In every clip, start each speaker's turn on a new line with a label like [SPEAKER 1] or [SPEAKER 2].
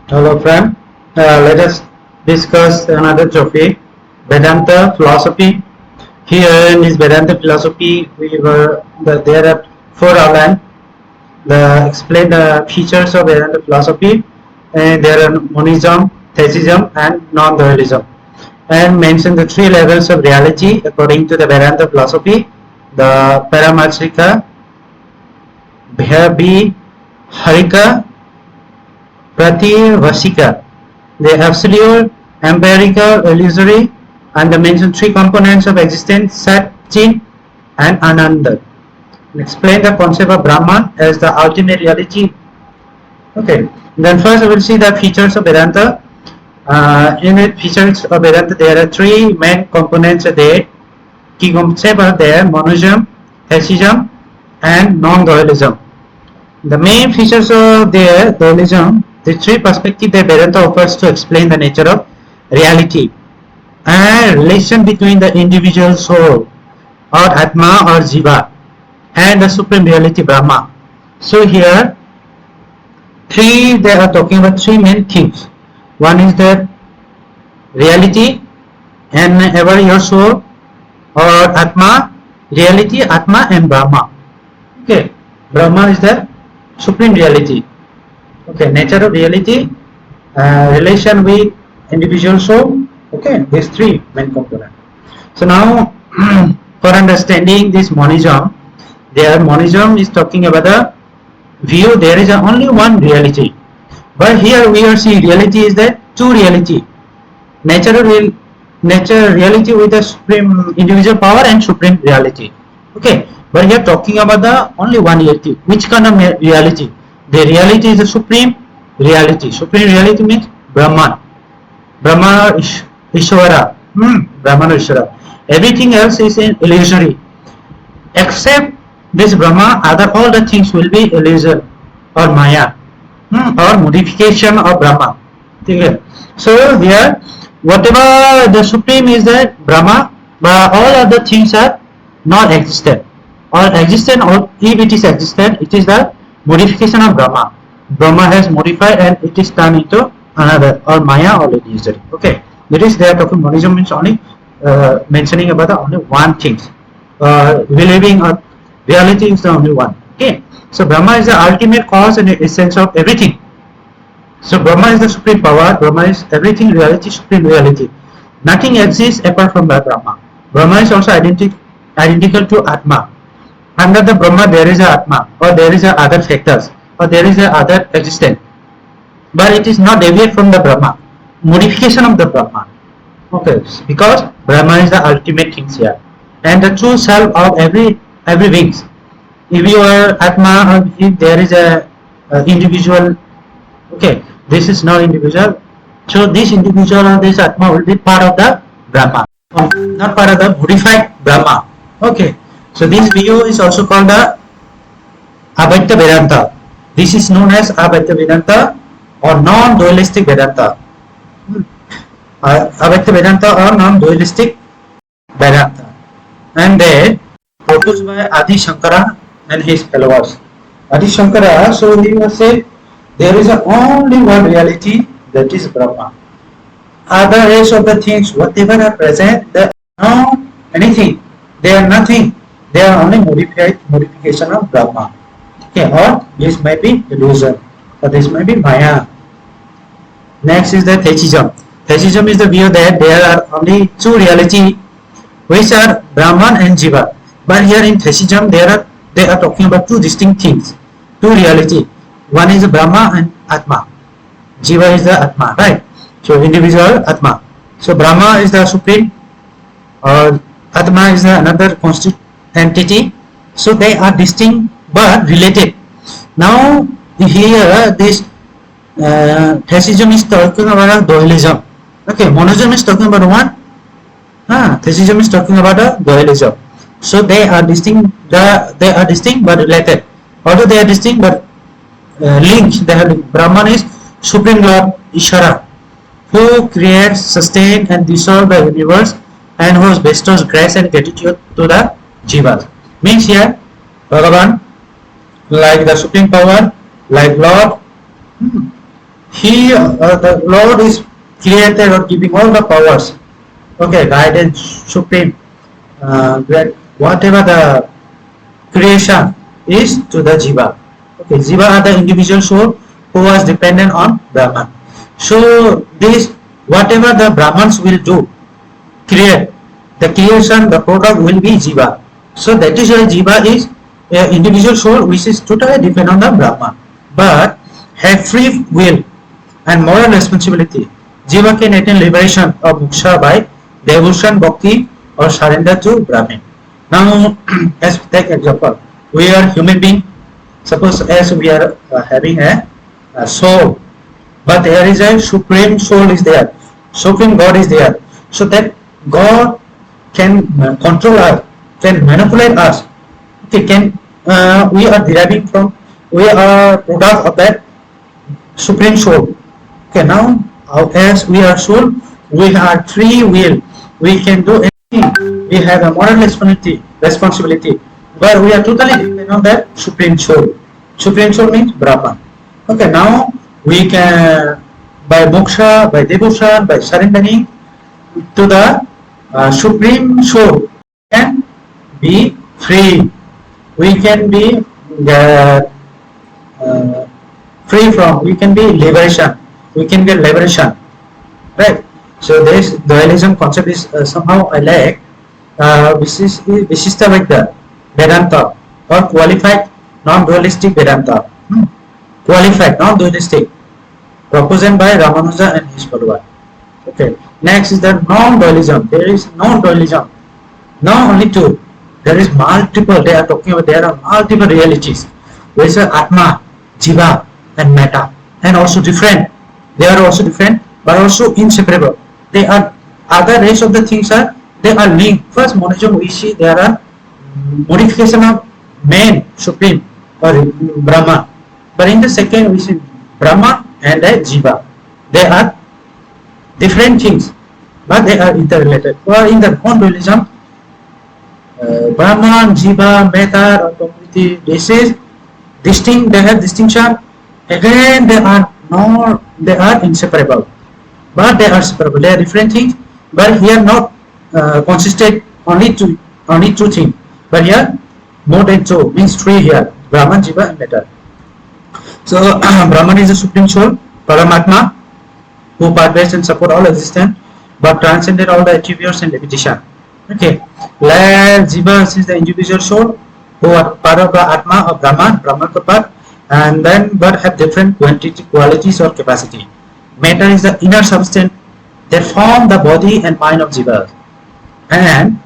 [SPEAKER 1] Hello friend, let us discuss another topic, Vedanta philosophy. Here in this Vedanta philosophy, there are four outlines. Explain the features of Vedanta philosophy, and there are monism, theism, and non-dualism, and mention the three levels of reality according to the Vedanta philosophy: the Paramatrika, Bhyabhiharika, Prativasika, the absolute, empirical, illusory, and the mentioned three components of existence, Sat, Chin, and Ananda. Explain the concept of Brahman as the ultimate reality. Okay, then first we will see the features of Vedanta. In the features of Vedanta, there are three main components there. Key concepts are there: monism, theism, and non-dualism. The main features of their dualism, the three perspectives that Vedanta offers to explain the nature of reality and relation between the individual soul or Atma or Jiva and the supreme reality Brahma. So here they are talking about three main things. One is the reality and ever your soul or Atma, reality, Atma and Brahma. Okay, Brahma is the supreme reality. Okay, nature of reality, relation with individual soul. Okay, these three main components. So now for understanding this monism, monism is talking about the view there is only one reality, but here we are seeing reality is that two reality, nature reality with the supreme individual power and supreme reality. Okay, but here talking about the only one reality. Which kind of reality? The reality is the supreme reality. Supreme reality means Brahman, Brahma Ishvara, Brahman Ishvara. Everything else is illusory, except this Brahma. All the things will be illusion or Maya, or modification of Brahma. Okay. So here, whatever the supreme is that Brahma, but all other things are not existent or existent, or if it is existent, it is the modification of Brahma. Brahma has modified and it is turned into another, or Maya or illusory. Okay, that is they are talking monism means only mentioning about the only one thing. Believing or reality is the only one. Okay, so Brahma is the ultimate cause and essence of everything. So Brahma is the supreme power, Brahma is everything, reality, supreme reality. Nothing exists apart from the Brahma. Brahma is also identical to Atma. Under the Brahma there is a Atma, or there is a other factors, or there is a other existence. But it is not deviate from the Brahma. Modification of the Brahma. Okay, because Brahma is the ultimate thing here. And the true self of every beings. If you are Atma, or if there is a individual, okay, this is not individual. So this individual or this Atma will be part of the Brahma, not part of the modified Brahma. Okay, so this view is also called the Advaita Vedanta. This is known as Advaita Vedanta or non-dualistic Vedanta. Advaita Vedanta or non-dualistic Vedanta. And then proposed by Adi Shankara and his followers. Adi Shankara, so he was said there is only one reality, that is Brahma. Other rest of the things, whatever are present, they are not anything. They are nothing. They are only modification of Brahma. Okay, or this may be illusion, or this may be Maya. Next is the theism. Theism is the view that there are only two reality, which are Brahman and Jiva. But here in theism, they are talking about two distinct things, two reality. One is Brahma and Atma. Jiva is the Atma, right? So individual Atma. So Brahma is the supreme, or Atma is another constituent entity. So they are distinct but related. Now here this theism is talking about dualism. Okay, monism is talking about one. Theism is talking about a dualism. So they are distinct. They are distinct but related. Although they are distinct but linked. They have Brahman is supreme Lord Ishvara, who creates, sustains, and dissolves the universe, and who bestows grace and gratitude to the jivas. Means here Bhagavan, like the supreme power, like Lord, The Lord is created or giving all the powers. Okay, guidance, supreme, whatever the creation is to the jiva. Okay, jiva are the individual soul who was dependent on Brahman. So this, whatever the Brahmans will do, create the creation, the product will be jiva. So that is why jiva is an individual soul which is totally dependent on the Brahman, but have free will and moral responsibility. Jiva can attain liberation of moksha by devotion, bhakti, or surrender to Brahman. Now, as take example, we are human being. Suppose as we are having a soul, but there is a supreme soul is there, supreme God is there. So that God can control us, can manipulate us. Okay, we are deriving from, we are product of that supreme soul. Okay, now as we are soul, we have free will. We can do anything. We have a moral responsibility, but we are totally dependent on that supreme soul. Supreme soul means Brahman. Okay, now we can, by moksha, by devotion, by surrendering to the supreme soul, can be free. We can be free from, we can be liberation. We can get liberation, right? So this dualism concept is somehow I like. Vishishta Vedanta or qualified non-dualistic Vedanta. Qualified non-dualistic, proposed by Ramanuja and his followers. Okay. Next is the non-dualism. There is non-dualism. Not only two. There is multiple. They are talking about there are multiple realities. There is Atma, Jiva, and Metta, and also different. They are also different, but also inseparable. They are other rest of the things are they are linked. First monism we see there are modification of main supreme or Brahma, but in the second we see Brahma and Jiva. They are different things, but they are interrelated. Or in the non-dualism, Brahman, Jiva, Metta, or Prakriti, this is distinct. They have distinction. Again, they are not. They are inseparable, but they are separable. They are different things, but here not consisted only two things. But here more than two, means three here: Brahman, Jiva, and Metta. So Brahman is the supreme soul, Paramatma, who pervades and support all existence, but transcended all the attributes and limitation. Okay, Jiva is the individual soul who are part of the Atma of Brahman part, and then but have different qualities or capacity. Matter is the inner substance that form the body and mind of Jiva, and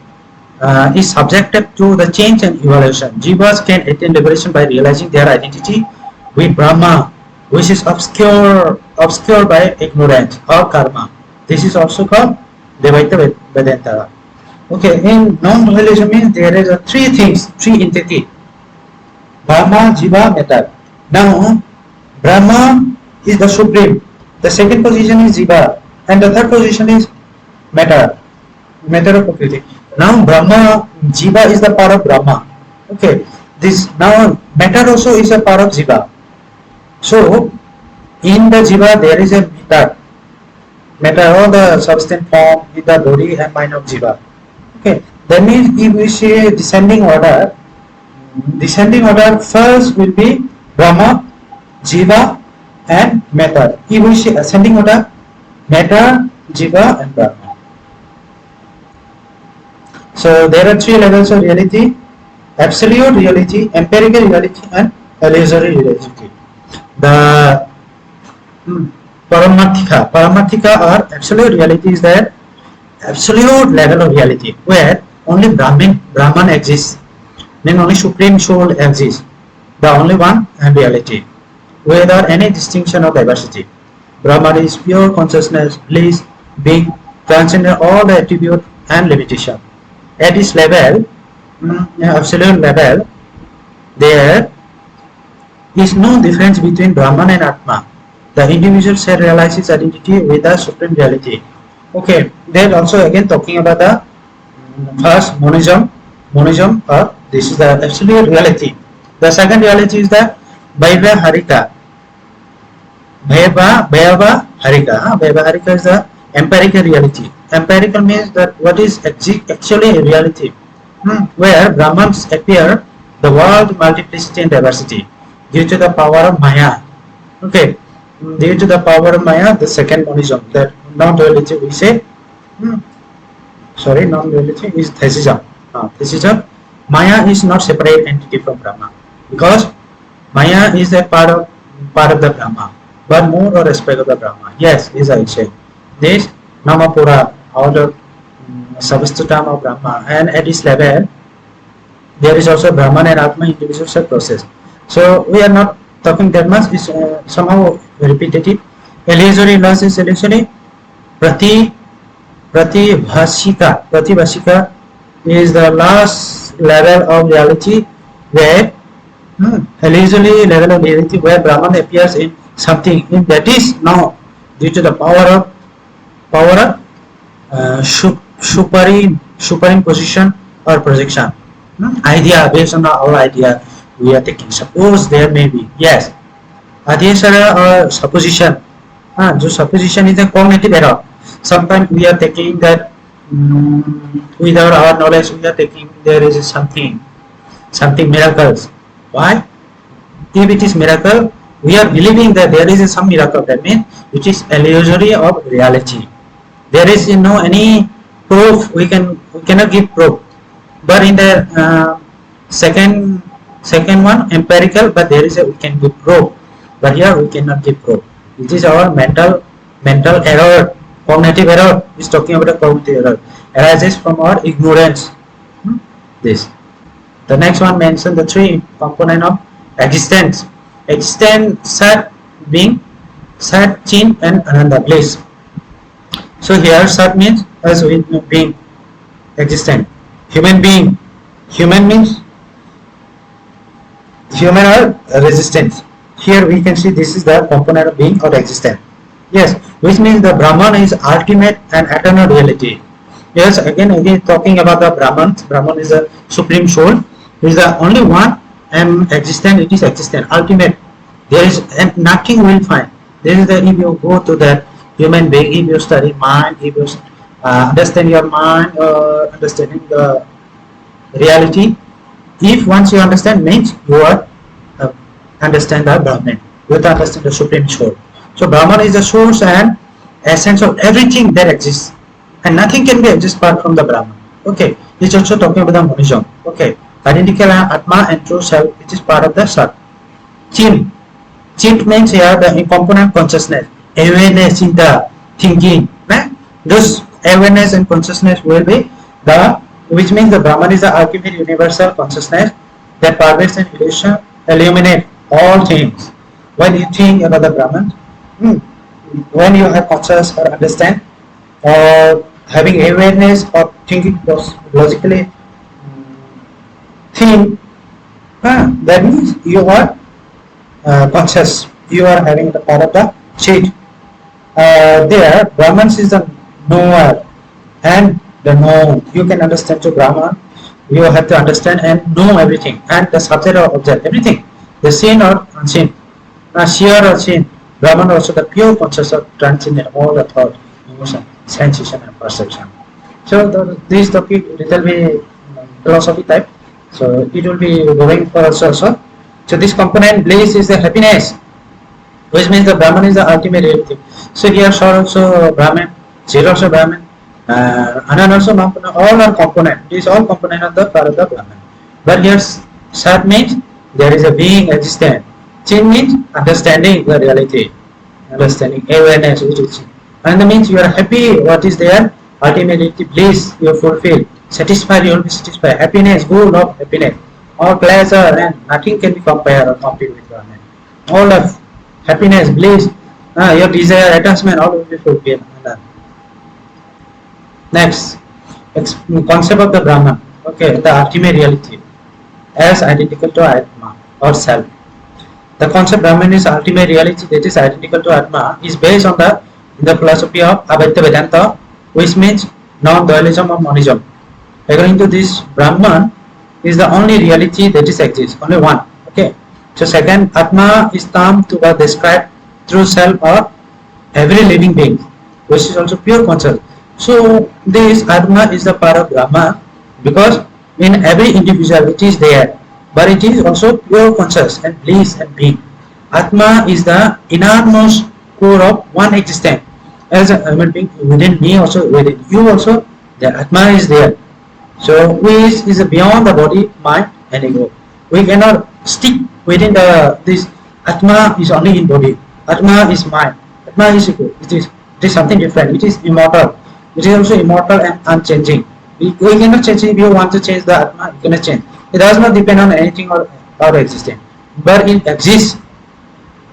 [SPEAKER 1] is subjected to the change and evolution. Jivas can attain liberation by realizing their identity with Brahma, which is obscure by ignorance or karma. This is also called Dvaita Vedanta. Okay, in non-dualism means there is three things, three entities: Brahma, Jiva, Metta. Now, Brahma is the supreme. The second position is Jiva, and the third position is Metta. Metta of Prakriti. Now, Brahma, Jiva is the part of Brahma. Okay, this now Metta also is a part of Jiva. So, in the Jiva there is a Metta, all the substance form in the body and mind of Jiva. Okay, that means if we say descending order first will be Brahma, Jiva, and Metta. If we say ascending order, Metta, Jiva, and Brahma. So there are three levels of reality: absolute reality, empirical reality, and illusory reality. The Paramarthika or absolute reality is that absolute level of reality where only Brahman exists, then only Supreme Soul exists, the only one and reality, without any distinction or diversity. Brahman is pure consciousness, bliss, being, transcending all the attribute and limitation. At this level, absolute level, there is no difference between Brahman and Atma. The individual self realizes identity with the supreme reality. Okay, then also again talking about the first monism, this is the absolute reality. The second reality is the Vyavharika. Bhayava Harika. Bhayava Harika is the empirical reality. Empirical means that what is actually a reality, where Brahmans appear the world multiplicity and diversity due to the power of Maya. Okay, due to the power of Maya, the second monism, that non-duality we say, non-duality is Theisism. Theisism, Maya is not separate entity from Brahma, because Maya is a part of the Brahma, but more or aspect of the Brahma. Yes, as I say, this Namapura, outer substratum of Brahma, and at this level, there is also Brahman and Atma individual process. So we are not talking that much. It's somehow repetitive. Illusory loss is illusory. Pratibhashika is the last level of reality where illusory level of reality where Brahman appears in something that is now due to the power of superimposition or projection. Idea based on our idea we are taking. Suppose there may be, yes, Adhyasara or supposition. So supposition is a cognitive error. Sometimes we are taking that without our knowledge we are taking there is something miracles. Why? If it is miracle, we are believing that there is some miracle. That means it is illusory of reality. There is any proof. We cannot give proof. But in the second one, empirical, but there is we can give proof. But here we cannot give proof. It is our mental error, cognitive error. Is talking about a cognitive error arises from our ignorance. This. The next one mentioned the three component of existence. Existence, Sat, being, Sat, Chin, and Ananda, bliss. So here Sat means as being, existent. Human being. Human means human or resistance. Here we can see this is the component of being or existence. Yes, which means the Brahman is ultimate and eternal reality. Yes, again talking about the Brahman. Brahman is a supreme soul. It is the only one and existent. It is existent, ultimate. There is nothing will find. There is if you go to that human being, if you study mind, if you understand your mind or understanding the reality, if once you understand means you are understand the Brahman, you have to understand the supreme soul. So Brahman is the source and essence of everything that exists, and nothing can be exist apart from the Brahman. Okay, it's also talking about the monism. Okay, identical Atma and true self, which is part of the Sat. Chin means here the component consciousness, awareness in the thinking. Those awareness and consciousness will be the, which means the Brahman is the ultimate universal consciousness that pervades and illuminate all things. When you think about the Brahman, when you have conscious or understand or having awareness or thinking logically, think, that means you are conscious, you are having the power of the Chit. There Brahman is the knower and the known. You can understand to Brahman, you have to understand and know everything, and the subject or object, everything, the seen or unseen, seer or seen. Brahman also the pure conscious of transcendent all the thought, emotion, sensation and perception. So this topic it will be philosophy type, so it will be going for us also. So this component bliss is the happiness, which means the Brahman is the ultimate reality. So here Sar also Brahman, Zero also Brahman, Anan also all are component. These all component of the part of the Brahman. But here Sat means there is a being existent. Chin means understanding the reality, understanding awareness which is. And means you are happy what is there, ultimately bliss you fulfill, satisfied you will be satisfied, happiness, good of happiness, all pleasure and nothing can be compared or compared with Brahman. All of happiness, bliss, your desire, attachment, all will be fulfilled. Next, concept of the Brahman. Okay, the ultimate reality as identical to Atma or self. The concept Brahman is ultimate reality that is identical to Atma is based on the philosophy of Advaita Vedanta, which means non-dualism or monism. According to this, Brahman is the only reality that is exists, only one. Okay. So second, Atma is termed to be described through self of every living being, which is also pure conscious. So this Atma is the part of Brahma because in every individual it is there, but it is also pure conscious and bliss and being. Atma is the innermost core of one existence. As a human being, within me also, within you also, the Atma is there. So which is beyond the body, mind and ego. We cannot stick within the this Atma is only in body. Atma is mind. Atma is ego. It is something different. It is immortal. It is also immortal and unchanging. We cannot change it. If you want to change the Atma, you cannot change. It does not depend on anything or existing. But it exists,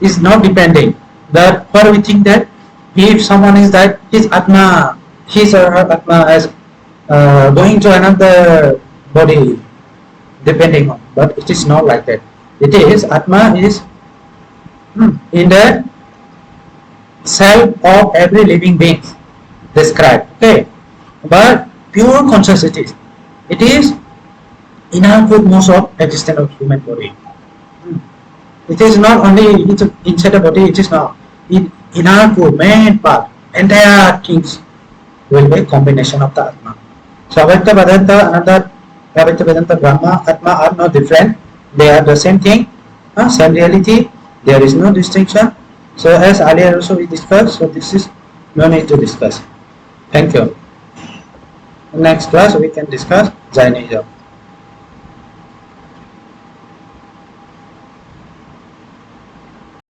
[SPEAKER 1] is not depending. Therefore we think that if someone is that his Atma, his or her Atma as going to another body depending on, but it is not like that. It is Atma is in the self of every living being described. Okay, but pure conscious it is inner most of existence of human body. It is not only inside the body, it is not in our core main part, entire things will be a combination of the Atma. So Avyakta Vedanta, another Avyakta Vedanta, Brahma, Atma are not different. They are the same thing, same reality. There is no distinction. So as earlier also we discussed, so this is no need to discuss. Thank you. Next class we can discuss Jainism.